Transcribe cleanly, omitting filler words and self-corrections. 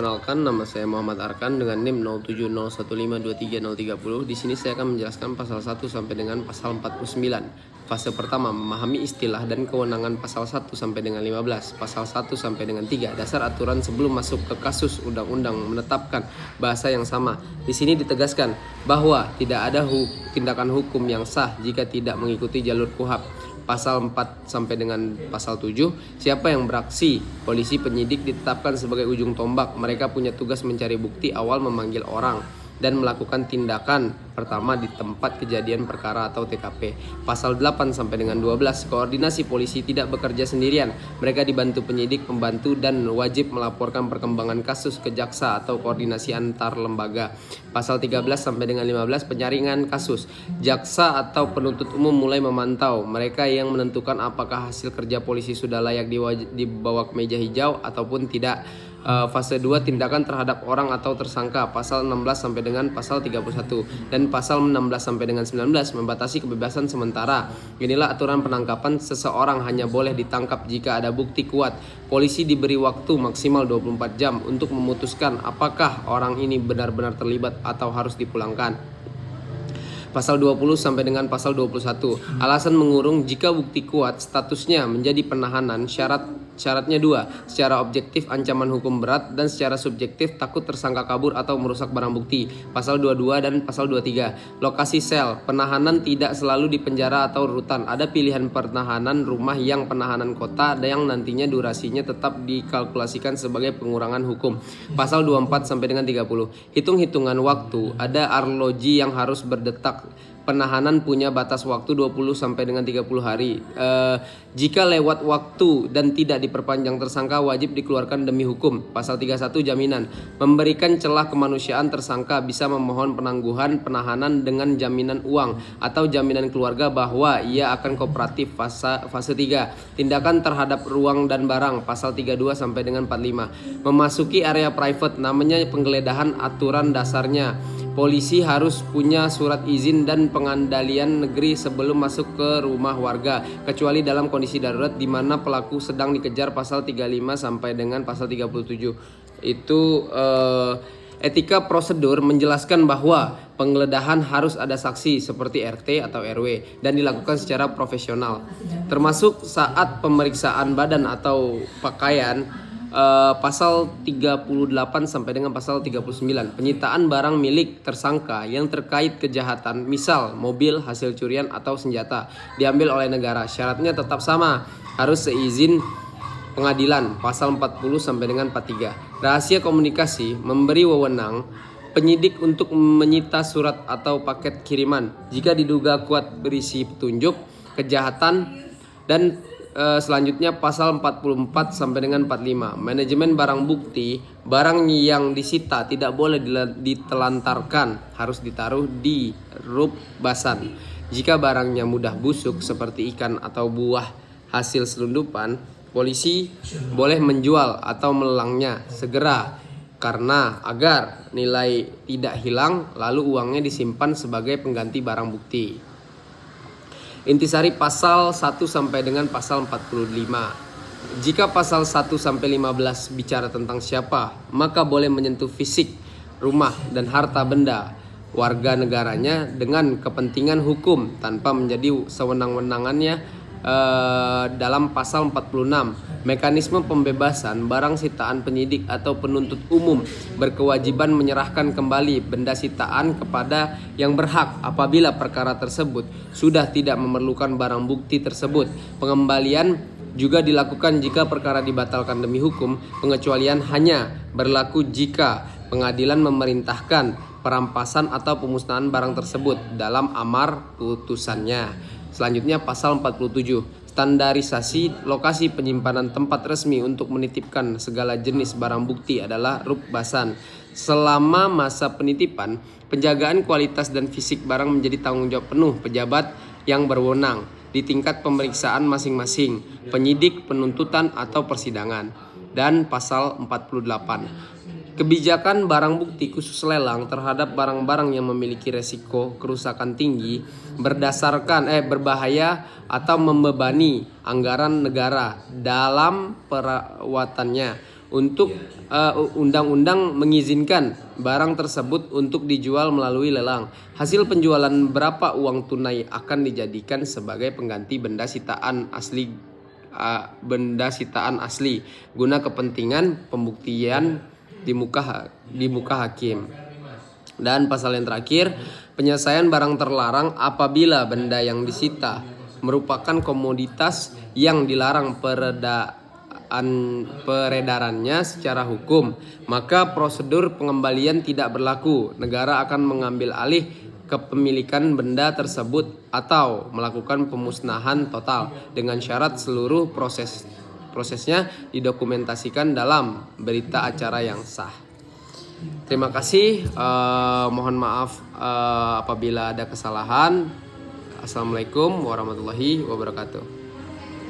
Perkenalkan, nama saya Muhammad Arkan dengan NIM 0701523030. Di sini saya akan menjelaskan pasal 1 sampai dengan pasal 49. Fase pertama, memahami istilah dan kewenangan pasal 1 sampai dengan 15, pasal 1 sampai dengan 3, dasar aturan sebelum masuk ke kasus undang-undang menetapkan bahasa yang sama. Di sini ditegaskan bahwa tidak ada tindakan hukum yang sah jika tidak mengikuti jalur KUHAP. Pasal 4 sampai dengan pasal 7, siapa yang beraksi, polisi penyidik ditetapkan sebagai ujung tombak. Mereka punya tugas mencari bukti awal, memanggil orang, dan melakukan tindakan pertama di tempat kejadian perkara atau TKP. Pasal 8 sampai dengan 12, koordinasi polisi tidak bekerja sendirian. Mereka dibantu penyidik, pembantu, dan wajib melaporkan perkembangan kasus ke jaksa atau koordinasi antar lembaga. Pasal 13 sampai dengan 15, penyaringan kasus. Jaksa atau penuntut umum mulai memantau. Mereka yang menentukan apakah hasil kerja polisi sudah layak dibawa ke meja hijau ataupun tidak. Fase 2, tindakan terhadap orang atau tersangka, pasal 16 sampai dengan pasal 31, dan pasal 16 sampai dengan 19 membatasi kebebasan sementara. Inilah aturan penangkapan. Seseorang hanya boleh ditangkap jika ada bukti kuat. Polisi diberi waktu maksimal 24 jam untuk memutuskan apakah orang ini benar-benar terlibat atau harus dipulangkan. Pasal 20 sampai dengan pasal 21. Alasan mengurung jika bukti kuat, statusnya menjadi penahanan. Syaratnya 2. Secara objektif ancaman hukum berat, dan secara subjektif takut tersangka kabur atau merusak barang bukti. Pasal 22 dan pasal 23. Lokasi sel. Penahanan tidak selalu di penjara atau rutan. Ada pilihan penahanan rumah yang penahanan kota yang nantinya durasinya tetap dikalkulasikan sebagai pengurangan hukum. Pasal 24 sampai dengan 30. Hitung-hitungan waktu. Ada arloji yang harus berdetak. Penahanan punya batas waktu 20 sampai dengan 30 hari. Jika lewat waktu dan tidak diperpanjang, tersangka wajib dikeluarkan demi hukum. Pasal 31, jaminan. Memberikan celah kemanusiaan, tersangka bisa memohon penangguhan penahanan dengan jaminan uang atau jaminan keluarga bahwa ia akan kooperatif. Fase 3, tindakan terhadap ruang dan barang. Pasal 32 sampai dengan 45. Memasuki area private, namanya penggeledahan, aturan dasarnya. Polisi harus punya surat izin dan pengandalian negeri sebelum masuk ke rumah warga, kecuali dalam kondisi darurat di mana pelaku sedang dikejar, pasal 35 sampai dengan pasal 37. Itu etika prosedur menjelaskan bahwa penggeledahan harus ada saksi seperti RT atau RW dan dilakukan secara profesional, termasuk saat pemeriksaan badan atau pakaian. Pasal 38 sampai dengan pasal 39, penyitaan barang milik tersangka yang terkait kejahatan, misal mobil, hasil curian atau senjata, diambil oleh negara. Syaratnya tetap sama, harus seizin pengadilan. Pasal 40 sampai dengan 43. Rahasia komunikasi, memberi wewenang penyidik untuk menyita surat atau paket kiriman jika diduga kuat berisi petunjuk kejahatan. Dan selanjutnya pasal 44 sampai dengan 45. Manajemen barang bukti, barang yang disita tidak boleh ditelantarkan, harus ditaruh di rup basan. Jika barangnya mudah busuk seperti ikan atau buah hasil selundupan, polisi boleh menjual atau melelangnya segera karena agar nilai tidak hilang, lalu uangnya disimpan sebagai pengganti barang bukti. Intisari pasal 1 sampai dengan pasal 45. Jika pasal 1 sampai 15 bicara tentang siapa, maka boleh menyentuh fisik, rumah, dan harta benda warga negaranya dengan kepentingan hukum tanpa menjadi sewenang-wenangannya. Dalam pasal 46, mekanisme pembebasan barang sitaan, penyidik atau penuntut umum berkewajiban menyerahkan kembali benda sitaan kepada yang berhak apabila perkara tersebut sudah tidak memerlukan barang bukti tersebut. Pengembalian juga dilakukan jika perkara dibatalkan demi hukum. Pengecualian hanya berlaku jika pengadilan memerintahkan perampasan atau pemusnahan barang tersebut dalam amar putusannya. Selanjutnya pasal 47, standarisasi lokasi penyimpanan tempat resmi untuk menitipkan segala jenis barang bukti adalah rup basan. Selama masa penitipan, penjagaan kualitas dan fisik barang menjadi tanggung jawab penuh pejabat yang berwenang di tingkat pemeriksaan masing-masing, penyidik, penuntutan, atau persidangan. Dan pasal 48, kebijakan barang bukti khusus lelang terhadap barang-barang yang memiliki resiko kerusakan tinggi, berbahaya atau membebani anggaran negara dalam perawatannya. untuk undang-undang mengizinkan barang tersebut untuk dijual melalui lelang. Hasil penjualan berapa uang tunai akan dijadikan sebagai pengganti benda sitaan asli guna kepentingan pembuktian di muka hakim. Dan pasal yang terakhir, penyelesaian barang terlarang apabila benda yang disita merupakan komoditas yang dilarang peredarannya secara hukum, maka prosedur pengembalian tidak berlaku. Negara akan mengambil alih kepemilikan benda tersebut atau melakukan pemusnahan total dengan syarat seluruh prosesnya didokumentasikan dalam berita acara yang sah. Terima kasih. Mohon maaf apabila ada kesalahan. Assalamualaikum warahmatullahi wabarakatuh.